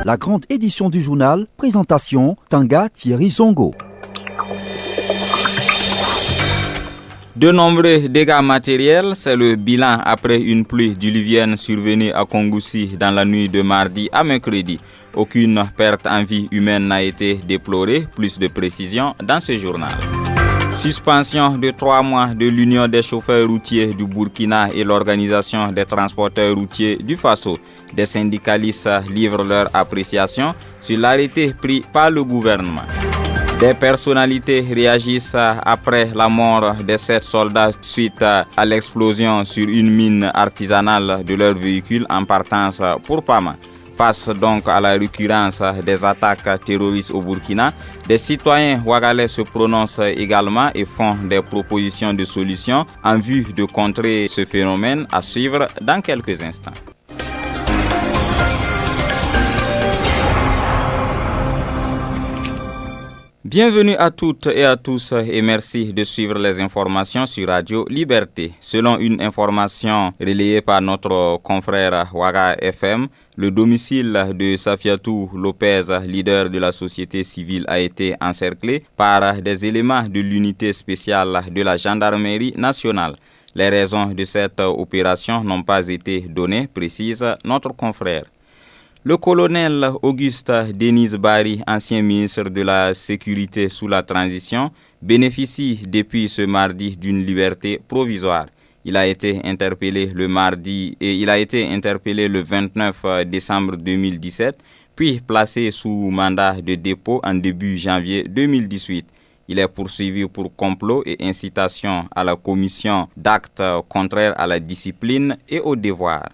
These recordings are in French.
la grande édition du journal. Présentation Tanga Thierry Zongo. De nombreux dégâts matériels, c'est le bilan après une pluie diluvienne survenue à Kongoussi dans la nuit de mardi à mercredi. Aucune perte en vie humaine n'a été déplorée, plus de précision dans ce journal. Suspension de 3 mois de l'Union des chauffeurs routiers du Burkina et l'Organisation des transporteurs routiers du Faso. Des syndicalistes livrent leur appréciation sur l'arrêté pris par le gouvernement. Des personnalités réagissent après la mort de 7 soldats suite à l'explosion sur une mine artisanale de leur véhicule en partance pour Pama. Face donc à la récurrence des attaques terroristes au Burkina, des citoyens ouagalais se prononcent également et font des propositions de solutions en vue de contrer ce phénomène, à suivre dans quelques instants. Bienvenue à toutes et à tous et merci de suivre les informations sur Radio Liberté. Selon une information relayée par notre confrère Ouaga FM, le domicile de Safiatou Lopez, leader de la société civile, a été encerclé par des éléments de l'unité spéciale de la gendarmerie nationale. Les raisons de cette opération n'ont pas été données, précise notre confrère. Le colonel Auguste Denis Bari, ancien ministre de la Sécurité sous la transition, bénéficie depuis ce mardi d'une liberté provisoire. Il a été interpellé le mardi et il a été interpellé le 29 décembre 2017, puis placé sous mandat de dépôt en début janvier 2018. Il est poursuivi pour complot et incitation à la commission d'actes contraires à la discipline et au devoir.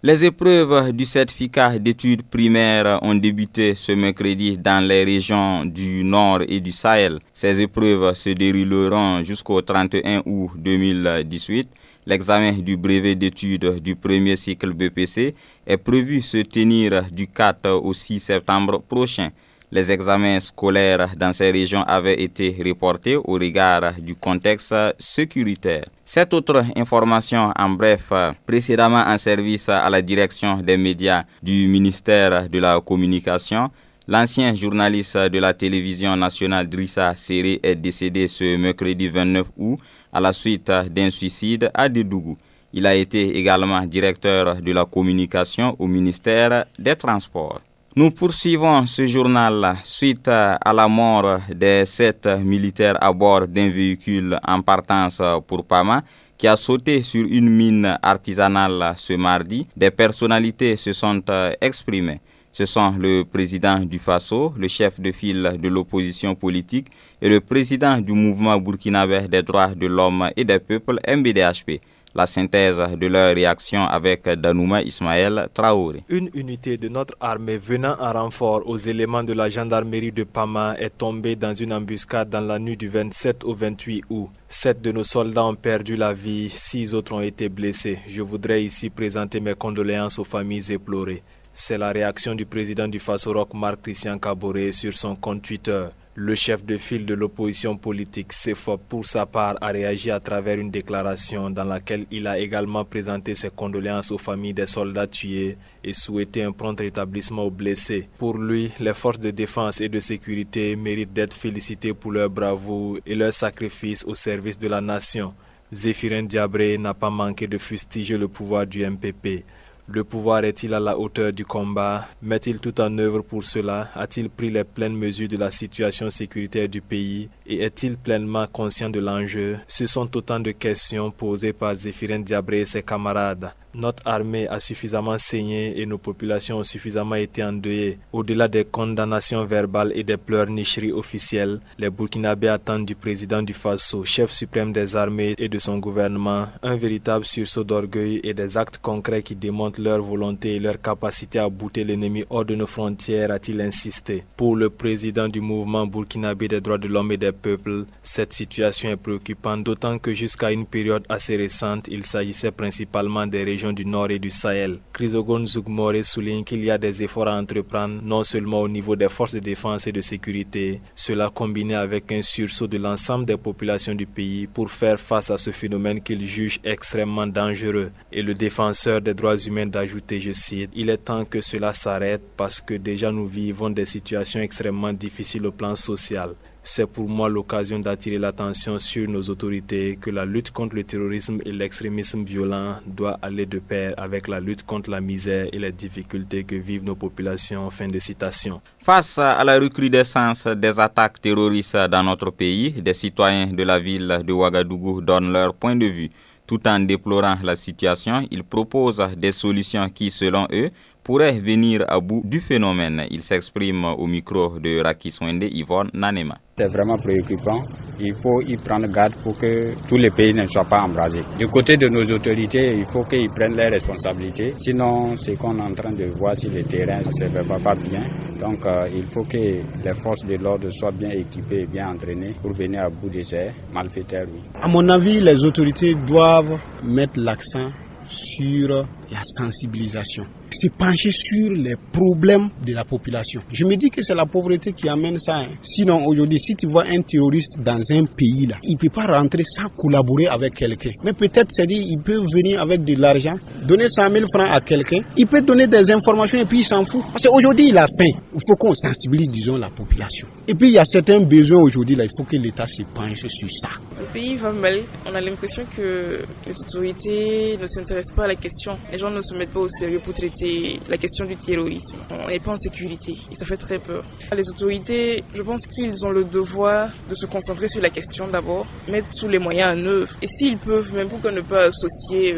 Les épreuves du certificat d'études primaires ont débuté ce mercredi dans les régions du Nord et du Sahel. Ces épreuves se dérouleront jusqu'au 31 août 2018. L'examen du brevet d'études du premier cycle BPC est prévu se tenir du 4 au 6 septembre prochain. Les examens scolaires dans ces régions avaient été reportés au regard du contexte sécuritaire. Cette autre information en bref, précédemment en service à la direction des médias du ministère de la Communication, l'ancien journaliste de la télévision nationale Drissa Séré est décédé ce mercredi 29 août à la suite d'un suicide à Dédougou. Il a été également directeur de la communication au ministère des Transports. Nous poursuivons ce journal suite à la mort des 7 militaires à bord d'un véhicule en partance pour Pama qui a sauté sur une mine artisanale ce mardi. Des personnalités se sont exprimées. Ce sont le président du Faso, le chef de file de l'opposition politique et le président du mouvement burkinabé des droits de l'homme et des peuples MBDHP. La synthèse de leur réaction avec Danouma Ismaël Traoré. Une unité de notre armée venant en renfort aux éléments de la gendarmerie de Pama est tombée dans une embuscade dans la nuit du 27 au 28 août. 7 de nos soldats ont perdu la vie, 6 autres ont été blessés. Je voudrais ici présenter mes condoléances aux familles éplorées. C'est la réaction du président du Faso-Roc, Marc Christian Kaboré, sur son compte Twitter. Le chef de file de l'opposition politique, CEFOP, pour sa part, a réagi à travers une déclaration dans laquelle il a également présenté ses condoléances aux familles des soldats tués et souhaité un prompt rétablissement aux blessés. Pour lui, les forces de défense et de sécurité méritent d'être félicitées pour leur bravoure et leur sacrifice au service de la nation. Zéphirin Diabré n'a pas manqué de fustiger le pouvoir du MPP. Le pouvoir est-il à la hauteur du combat? Met-il tout en œuvre pour cela? A-t-il pris les pleines mesures de la situation sécuritaire du pays? Et est-il pleinement conscient de l'enjeu? Ce sont autant de questions posées par Zéphirin Diabré et ses camarades. Notre armée a suffisamment saigné et nos populations ont suffisamment été endeuillées. Au-delà des condamnations verbales et des pleurnicheries officielles, les Burkinabés attendent du président du Faso, chef suprême des armées et de son gouvernement, un véritable sursaut d'orgueil et des actes concrets qui démontrent leur volonté et leur capacité à bouter l'ennemi hors de nos frontières, a-t-il insisté. Pour le président du mouvement burkinabé des droits de l'homme et des peuples, cette situation est préoccupante, d'autant que jusqu'à une période assez récente, il s'agissait principalement des régions région du Nord et du Sahel. Chrysogoone Zougmoré souligne qu'il y a des efforts à entreprendre, non seulement au niveau des forces de défense et de sécurité, cela combiné avec un sursaut de l'ensemble des populations du pays pour faire face à ce phénomène qu'il juge extrêmement dangereux. Et le défenseur des droits humains d'ajouter, je cite, « Il est temps que cela s'arrête parce que déjà nous vivons des situations extrêmement difficiles au plan social. C'est pour moi l'occasion d'attirer l'attention sur nos autorités que la lutte contre le terrorisme et l'extrémisme violent doit aller de pair avec la lutte contre la misère et les difficultés que vivent nos populations. » Fin de citation. Face à la recrudescence des attaques terroristes dans notre pays, des citoyens de la ville de Ouagadougou donnent leur point de vue. Tout en déplorant la situation, ils proposent des solutions qui, selon eux, pourraient venir à bout du phénomène. Ils s'expriment au micro de Raki Swende Yvonne Nanema. C'est vraiment préoccupant. Il faut y prendre garde pour que tous les pays ne soient pas embrasés. Du côté de nos autorités, il faut qu'ils prennent leurs responsabilités. Sinon, ce qu'on est en train de voir sur le terrain, ça ne va pas bien. Donc, il faut que les forces de l'ordre soient bien équipées et bien entraînées pour venir à bout de ces malfaiteurs. Oui. À mon avis, les autorités doivent mettre l'accent sur la sensibilisation, se pencher sur les problèmes de la population. Je me dis que c'est la pauvreté qui amène ça. Sinon, aujourd'hui, si tu vois un terroriste dans un pays, là, il ne peut pas rentrer sans collaborer avec quelqu'un. Mais peut-être, c'est dit, il peut venir avec de l'argent, donner 100 000 francs à quelqu'un, il peut donner des informations et puis il s'en fout. Parce qu'aujourd'hui, il a faim. Il faut qu'on sensibilise, disons, la population. Et puis, il y a certains besoins aujourd'hui, là, il faut que l'État se penche sur ça. Le pays va mal. On a l'impression que les autorités ne s'intéressent pas à la question. Les gens ne se mettent pas au sérieux pour traiter la question du terrorisme. On n'est pas en sécurité et ça fait très peur. Les autorités, je pense qu'ils ont le devoir de se concentrer sur la question d'abord, mettre tous les moyens en œuvre. Et s'ils peuvent, même pourquoi ne pas associer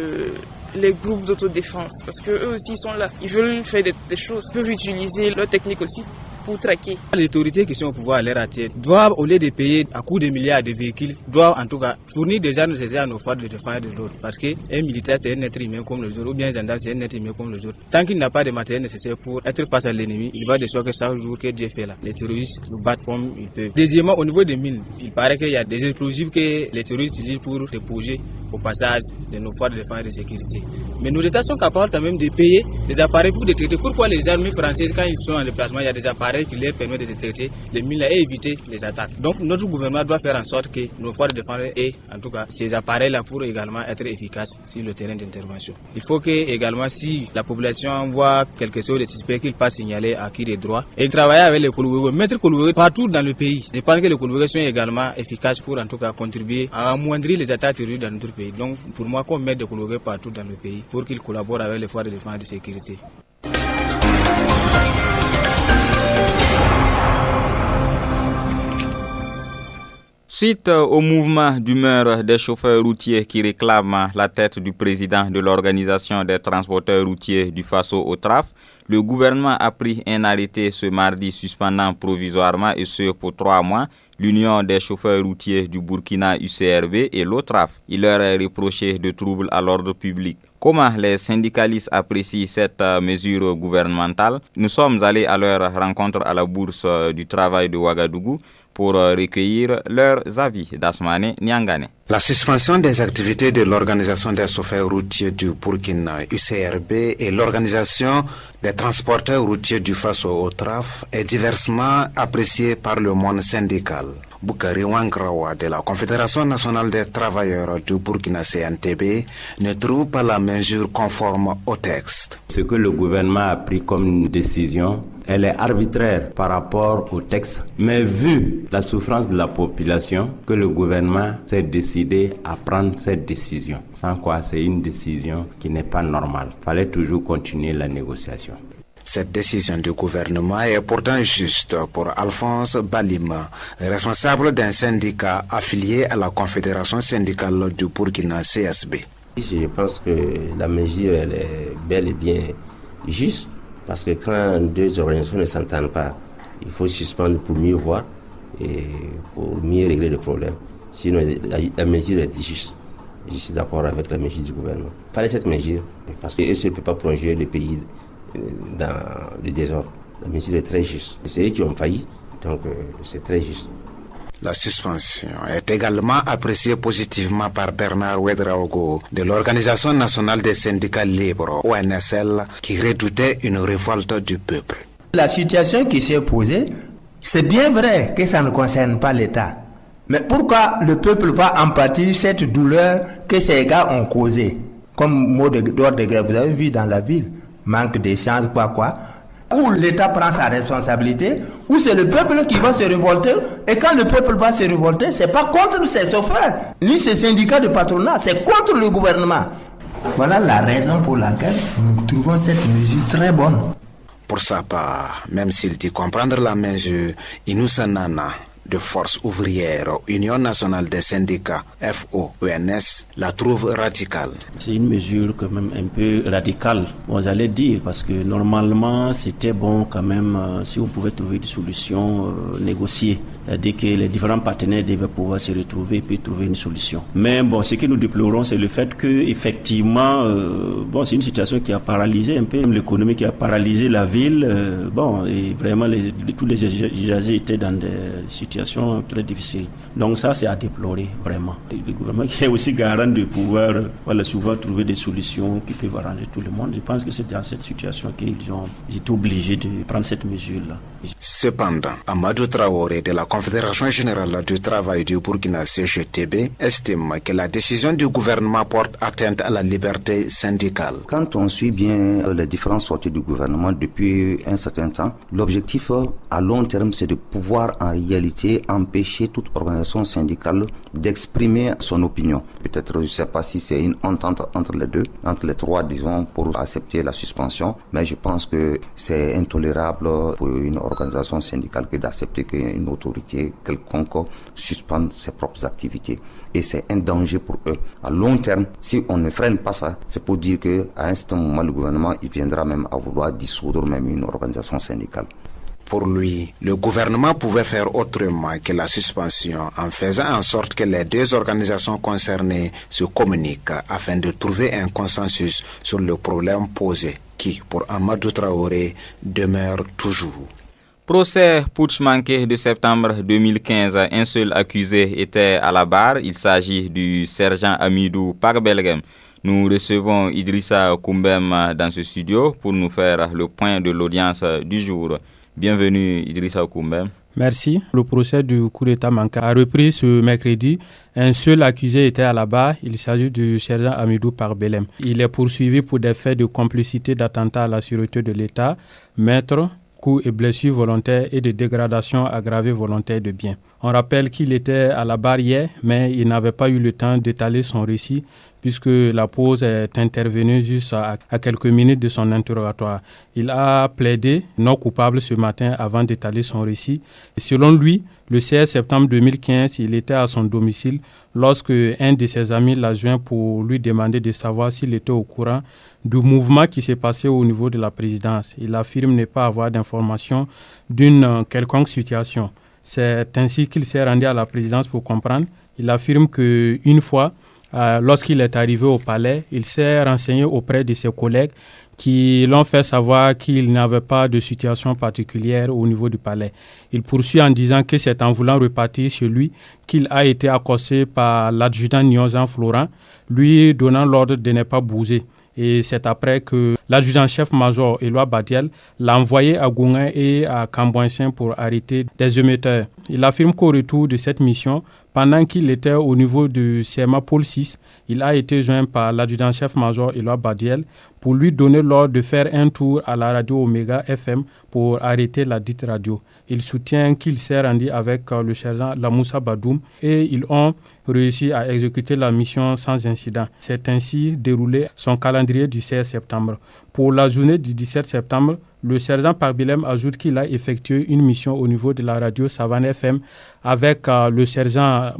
les groupes d'autodéfense, parce qu'eux aussi sont là. Ils veulent faire des choses. Ils peuvent utiliser leur technique aussi pour traquer. Les autorités qui sont au pouvoir à l'heure actuelle doivent, au lieu de payer à coups de milliards de véhicules, doivent en tout cas fournir des armes nécessaires à nos forces de défense et de l'ordre. Parce qu'un militaire c'est un être humain comme les autres, ou bien un gendarme c'est un être humain comme les autres. Tant qu'il n'a pas de matériel nécessaire pour être face à l'ennemi, il va de soi que chaque jour que Dieu fait là. Les terroristes nous battent comme ils peuvent. Deuxièmement, au niveau des mines, il paraît qu'il y a des explosifs que les terroristes utilisent pour déposer au passage de nos forces de défense et de sécurité. Mais nos États sont capables quand même de payer des appareils pour détecter. Pourquoi les armées françaises, quand ils sont en déplacement, il y a des appareils qui leur permettent de détecter les mines et éviter les attaques. Donc notre gouvernement doit faire en sorte que nos forces de défense aient en tout cas ces appareils-là pour également être efficaces sur le terrain d'intervention. Il faut que également si la population voit quelque chose de suspect, qu'il passe signaler à qui des droits et travailler avec les Koulououé, mettre Koulououé partout dans le pays. Je pense que les Koulououé sont également efficaces pour en tout cas contribuer à amoindrir les attaques terroristes dans notre pays. Donc pour moi, qu'on mette des Koulououé partout dans le pays pour qu'ils collaborent avec les forces de défense et de sécurité. Suite au mouvement d'humeur des chauffeurs routiers qui réclament la tête du président de l'organisation des transporteurs routiers du Faso OTRAF, le gouvernement a pris un arrêté ce mardi suspendant provisoirement et ce pour 3 mois l'Union des chauffeurs routiers du Burkina UCRB et l'OTRAF. Il leur est reproché de troubles à l'ordre public. Comment les syndicalistes apprécient cette mesure gouvernementale? Nous sommes allés à leur rencontre à la Bourse du travail de Ouagadougou pour recueillir leurs avis. Dasmane Nyangane. La suspension des activités de l'Organisation des chauffeurs routiers du Burkina UCRB et l'Organisation des transporteurs routiers du Faso OTRAF est diversement appréciée par le monde syndical. Boukari Wangrawa de la Confédération nationale des travailleurs du Burkina CNTB ne trouve pas la mesure conforme au texte. Ce que le gouvernement a pris comme décision, elle est arbitraire par rapport au texte, mais vu la souffrance de la population, que le gouvernement s'est décidé à prendre cette décision. Sans quoi, c'est une décision qui n'est pas normale. Il fallait toujours continuer la négociation. Cette décision du gouvernement est pourtant juste pour Alphonse Balima, responsable d'un syndicat affilié à la Confédération syndicale du Burkina CSB. Je pense que la mesure elle est bel et bien juste, parce que quand deux organisations ne s'entendent pas, il faut suspendre pour mieux voir et pour mieux régler le problème. Sinon, la mesure est juste. Je suis d'accord avec la mesure du gouvernement. Il fallait cette mesure, parce qu'eux ne peuvent pas plonger le pays dans le désordre. La mesure est très juste. C'est eux qui ont failli, donc c'est très juste. La suspension est également appréciée positivement par Bernard Ouedraogo de l'Organisation nationale des syndicats libres, ONSL, qui redoutait une révolte du peuple. La situation qui s'est posée, c'est bien vrai que ça ne concerne pas l'État. Mais pourquoi le peuple va en pâtir cette douleur que ces gars ont causée? Comme mot d'ordre de grève, vous avez vu dans la ville, manque d'échange, quoi. Où l'État prend sa responsabilité, où c'est le peuple qui va se révolter. Et quand le peuple va se révolter, c'est pas contre ses chauffeurs, ni ses syndicats de patronat, c'est contre le gouvernement. Voilà la raison pour laquelle nous trouvons cette mesure très bonne. Pour sa part, même s'il dit comprendre la mesure, Inoussa Nana, de Force ouvrière, Union nationale des syndicats, FO-ENS, la trouve radicale. C'est une mesure quand même un peu radicale, j'allais dire, parce que normalement c'était bon quand même si on pouvait trouver des solutions négociées. C'est-à-dire que les différents partenaires devaient pouvoir se retrouver et puis trouver une solution. Mais bon, ce que nous déplorons, c'est le fait que effectivement, c'est une situation qui a paralysé un peu l'économie, qui a paralysé la ville. Et vraiment, tous les usagers étaient dans des situations très difficiles. Donc ça, c'est à déplorer, vraiment. Et le gouvernement qui est aussi garant de pouvoir souvent trouver des solutions qui peuvent arranger tout le monde. Je pense que c'est dans cette situation qu'ils étaient obligés de prendre cette mesure-là. Cependant, Amadou Traoré de la Confédération générale du travail du Burkina CGTB estime que la décision du gouvernement porte atteinte à la liberté syndicale. Quand on suit bien les différentes sorties du gouvernement depuis un certain temps, l'objectif à long terme, c'est de pouvoir en réalité empêcher toute organisation syndicale d'exprimer son opinion. Peut-être, je ne sais pas si c'est une entente entre les deux, entre les trois, disons, pour accepter la suspension, mais je pense que c'est intolérable pour une organisation syndicale que d'accepter qu'une autorité quelconque suspende ses propres activités. Et c'est un danger pour eux. À long terme, si on ne freine pas ça, c'est pour dire qu'à un certain moment, le gouvernement il viendra même à vouloir dissoudre même une organisation syndicale. Pour lui, le gouvernement pouvait faire autrement que la suspension en faisant en sorte que les deux organisations concernées se communiquent afin de trouver un consensus sur le problème posé qui, pour Amadou Traoré, demeure toujours. Procès putsch manqué de septembre 2015. Un seul accusé était à la barre. Il s'agit du sergent Amidou Parbelgem. Nous recevons Idrissa Koumbem dans ce studio pour nous faire le point de l'audience du jour. Bienvenue Idrissa Koumbem. Merci. Le procès du coup d'État manqué a repris ce mercredi. Un seul accusé était à la barre. Il s'agit du sergent Amidou Parbelgem. Il est poursuivi pour des faits de complicité d'attentat à la sûreté de l'État, meurtre, coups et blessures volontaires et de dégradation aggravée volontaire de biens. On rappelle qu'il était à la barre hier, mais il n'avait pas eu le temps d'étaler son récit puisque la pause est intervenue juste à quelques minutes de son interrogatoire. Il a plaidé non coupable ce matin avant d'étaler son récit. Et selon lui, le 16 septembre 2015, il était à son domicile lorsque un de ses amis l'a joint pour lui demander de savoir s'il était au courant du mouvement qui s'est passé au niveau de la présidence. Il affirme ne pas avoir d'informations d'une quelconque situation. C'est ainsi qu'il s'est rendu à la présidence pour comprendre. Il affirme qu'une fois, lorsqu'il est arrivé au palais, il s'est renseigné auprès de ses collègues qui l'ont fait savoir qu'il n'avait pas de situation particulière au niveau du palais. Il poursuit en disant que c'est en voulant repartir chez lui qu'il a été accosté par l'adjudant Nyonzan Florent, lui donnant l'ordre de ne pas bouger. Et c'est après que l'adjudant-chef-major Éloi Badiel l'a envoyé à Gounga et à Camboinsin pour arrêter des émetteurs. Il affirme qu'au retour de cette mission, pendant qu'il était au niveau du CMA Pôle 6, il a été joint par l'adjudant-chef-major Éloi Badiel pour lui donner l'ordre de faire un tour à la radio Omega FM pour arrêter la dite radio. Il soutient qu'il s'est rendu avec le sergent Lamoussa Badoum et ils ont réussi à exécuter la mission sans incident. C'est ainsi déroulé son calendrier du 16 septembre. Pour la journée du 17 septembre, le sergent Parbelgem ajoute qu'il a effectué une mission au niveau de la radio Savane FM avec le sergent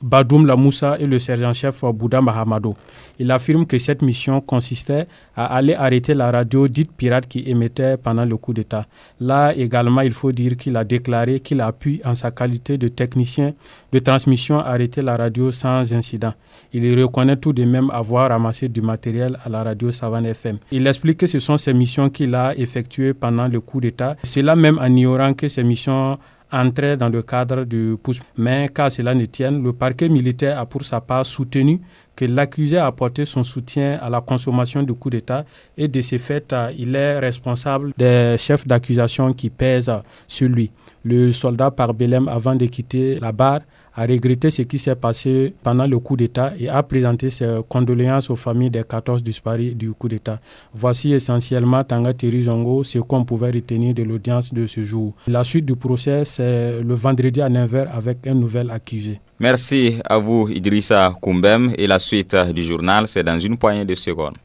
Badoum Lamoussa et le sergent-chef Bouda Mahamadou. Il affirme que cette mission consistait à aller arrêter la radio dite pirate qui émettait pendant le coup d'État. Là également, il faut dire qu'il a déclaré qu'il a pu, en sa qualité de technicien de transmission, arrêter la radio sans incident. Il reconnaît tout de même avoir ramassé du matériel à la radio Savane FM. Il explique que ce sont ces missions qu'il a effectuées pendant le coup d'État. Cela même en ignorant que ces missions entrait dans le cadre du pouce. Mais qu'à cela ne tienne, le parquet militaire a pour sa part soutenu que l'accusé a apporté son soutien à la consommation du coup d'État et de ce fait, il est responsable des chefs d'accusation qui pèsent sur lui. Le soldat par Belém, avant de quitter la barre, a regretté ce qui s'est passé pendant le coup d'État et a présenté ses condoléances aux familles des 14 disparus du coup d'État. Voici essentiellement Tanga Terry Zongo, ce qu'on pouvait retenir de l'audience de ce jour. La suite du procès, c'est le vendredi à 9h avec un nouvel accusé. Merci à vous Idrissa Koumbem et la suite du journal, c'est dans une poignée de secondes.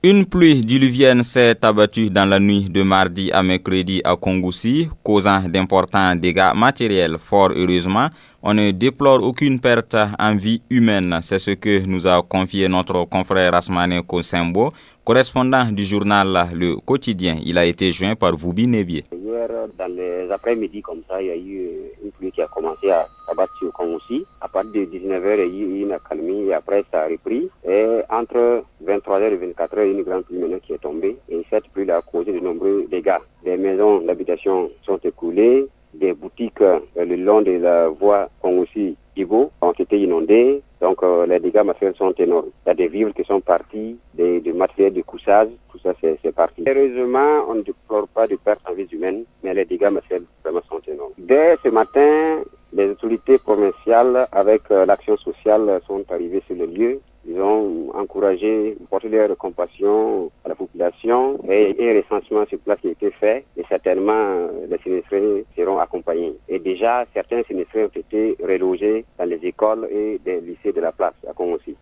Une pluie diluvienne s'est abattue dans la nuit de mardi à mercredi à Kongoussi, causant d'importants dégâts matériels. Fort heureusement, on ne déplore aucune perte en vie humaine. C'est ce que nous a confié notre confrère Asmane Kosembo, correspondant du journal Le Quotidien. Il a été joint par Voubi Nebié. Hier, dans les après-midi comme ça, il y a eu une pluie qui a commencé à s'abattre sur Kongoussi. À partir de 19h, il y a eu une accalmie et après ça a repris. Et entre 23h et 24h, une grande pluie maintenant qui est tombée. Et cette pluie a causé de nombreux dégâts. Des maisons d'habitation sont écoulées. Des boutiques le long de la voie Kongoussi-Ibo ont été inondées. Donc les dégâts matériels sont énormes. Il y a des vivres qui sont partis, des matériels de couchage, tout ça c'est parti. Heureusement, on ne déplore pas de pertes en vie humaine, mais les dégâts matériels vraiment sont énormes. Dès ce matin, les autorités provinciales avec l'action sociale sont arrivées sur le lieu. Ils ont encouragé, porté leur compassion à la population et un recensement sur place qui a été fait et certainement les sinistrés seront accompagnés. Et déjà, certains sinistrés ont été relogés dans les écoles et des lycées de la place à Kongoussi.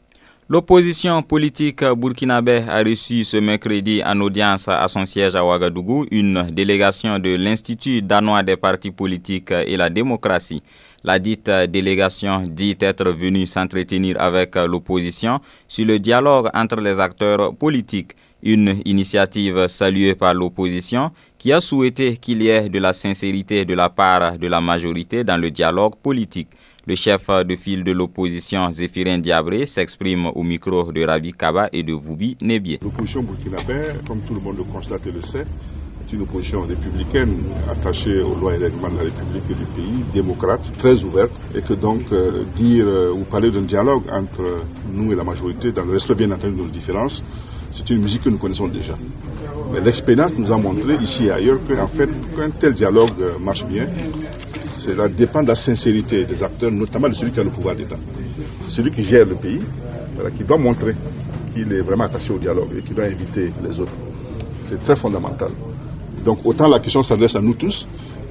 L'opposition politique burkinabé a reçu ce mercredi en audience à son siège à Ouagadougou une délégation de l'Institut danois des partis politiques et la démocratie. La dite délégation dit être venue s'entretenir avec l'opposition sur le dialogue entre les acteurs politiques, une initiative saluée par l'opposition qui a souhaité qu'il y ait de la sincérité de la part de la majorité dans le dialogue politique. Le chef de file de l'opposition, Zéphirin Diabré, s'exprime au micro de Rabi Kaba et de Voubi Nebié. L'opposition burkinabé, comme tout le monde le constate et le sait, est une opposition républicaine attachée aux lois et règlements de la République et du pays, démocrate, très ouverte, et que donc dire ou parler d'un dialogue entre nous et la majorité, dans le respect bien entendu de nos différences, c'est une musique que nous connaissons déjà. Mais l'expérience nous a montré ici et ailleurs qu'en fait, qu'un tel dialogue marche bien, cela dépend de la sincérité des acteurs, notamment de celui qui a le pouvoir d'État. C'est celui qui gère le pays, qui doit montrer qu'il est vraiment attaché au dialogue et qui doit inviter les autres. C'est très fondamental. Donc autant la question s'adresse à nous tous,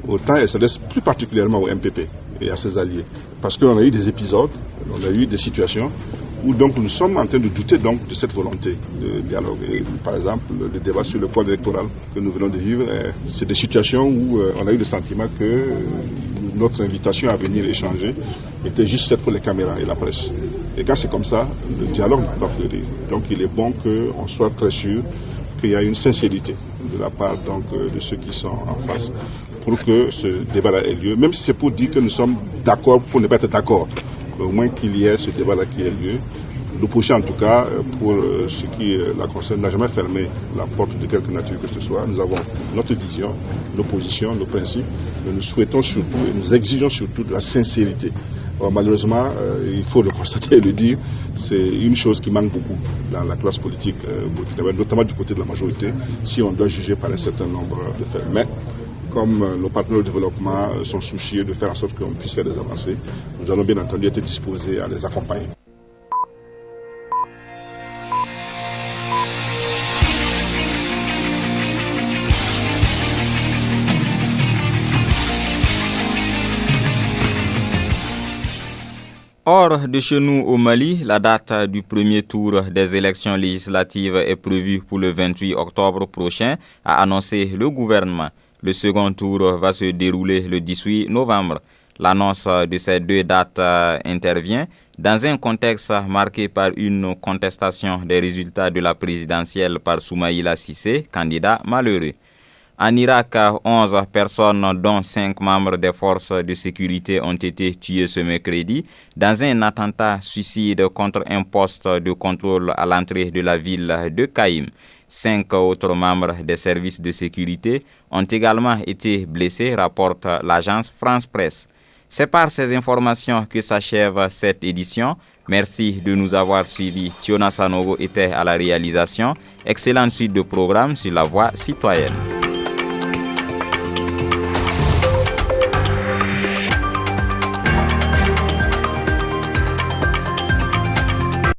autant elle s'adresse plus particulièrement au MPP et à ses alliés. Parce qu'on a eu des épisodes, on a eu des situations où donc nous sommes en train de douter donc de cette volonté de dialogue. Et, par exemple, le débat sur le code électoral que nous venons de vivre, c'est des situations où on a eu le sentiment que notre invitation à venir échanger était juste faite pour les caméras et la presse. Et quand c'est comme ça, le dialogue ne peut pas fleurir. Donc il est bon qu'on soit très sûr qu'il y a une sincérité de la part donc, de ceux qui sont en face pour que ce débat-là ait lieu, même si c'est pour dire que nous sommes d'accord pour ne pas être d'accord, au moins qu'il y ait ce débat-là qui ait lieu. L'opposition, en tout cas, pour ce qui la concerne, n'a jamais fermé la porte de quelque nature que ce soit. Nous avons notre vision, nos positions, nos principes, mais nous souhaitons surtout et nous exigeons surtout de la sincérité. Alors, malheureusement, il faut le constater et le dire, c'est une chose qui manque beaucoup dans la classe politique burkinabé, notamment du côté de la majorité, si on doit juger par un certain nombre de faits. Mais comme nos partenaires de développement sont soucieux de faire en sorte qu'on puisse faire des avancées, nous allons bien entendu être disposés à les accompagner. Hors de chez nous au Mali, la date du premier tour des élections législatives est prévue pour le 28 octobre prochain, a annoncé le gouvernement. Le second tour va se dérouler le 18 novembre. L'annonce de ces deux dates intervient dans un contexte marqué par une contestation des résultats de la présidentielle par Soumaïla Cissé, candidat malheureux. En Irak, 11 personnes, dont 5 membres des forces de sécurité, ont été tuées ce mercredi dans un attentat suicide contre un poste de contrôle à l'entrée de la ville de Kaïm. 5 autres membres des services de sécurité ont également été blessés, rapporte l'agence France Presse. C'est par ces informations que s'achève cette édition. Merci de nous avoir suivis. Tiona Sanogo était à la réalisation. Excellente suite de programmes sur la voie citoyenne.